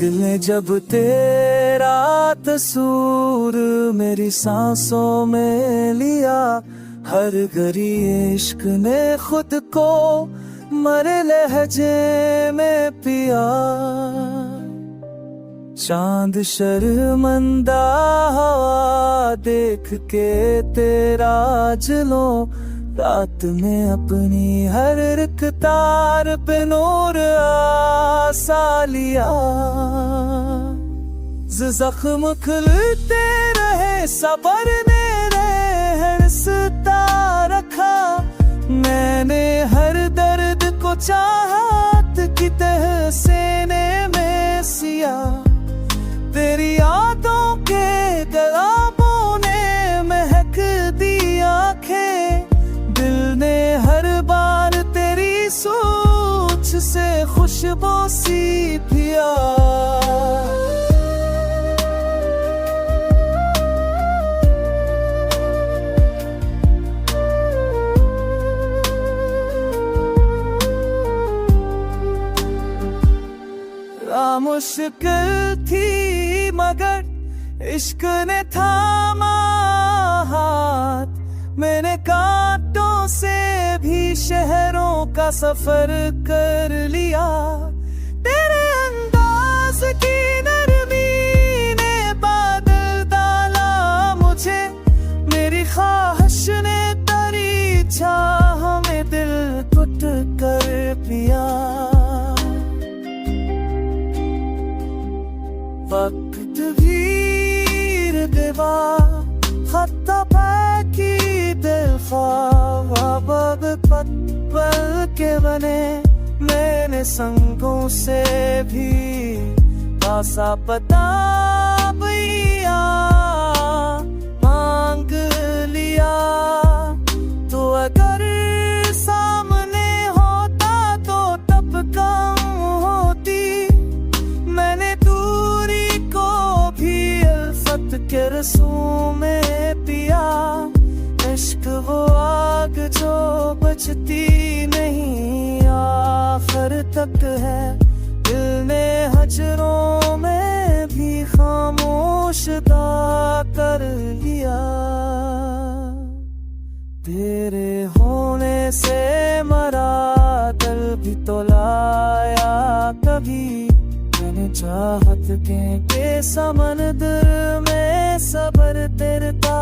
दिल ने जब तेरा तस्वीर मेरी सांसों में लिया, हर घड़ी इश्क ने खुद को मरे लहजे में पिया। चांद शर्मंदा हवा देख के तेरा जलो, रात में अपनी हर एक तार पे नूर आसा लिया। जख्म खुलते रहे सबर ने रहन सता रखा, मैंने हर दर्द को चाहत की तहसीने में सिया। तेरी यादों के गुलाबों ने महक दी आंखें, दिल ने हर बार तेरी सोच से खुशबू सी पिया। मुश्किल थी मगर इश्क ने थामा हाथ, मैंने कांटों से भी शहरों का सफर कर लिया। तेरे अंदाज की नरमी ने बादल डाला मुझे, मेरी ख्वाहिश ने तेरी चाह में दिल टूट कर पिया। वक्त भीर देवा खत्ता की दिल ख्वाब पल के बने, मैंने संगों से भी पासा पता भैया मांग लिया। तो अगर सामने होता तो तब कम होती, मैंने के रसूं में पिया। इश्क वो आग जो बचती नहीं आखिर तक है, दिल ने हजरों में भी खामोश कर लिया। तेरे होने से मरा दिल भी तो लाया कभी, मैंने चाहत के समंदर में सबर तेरता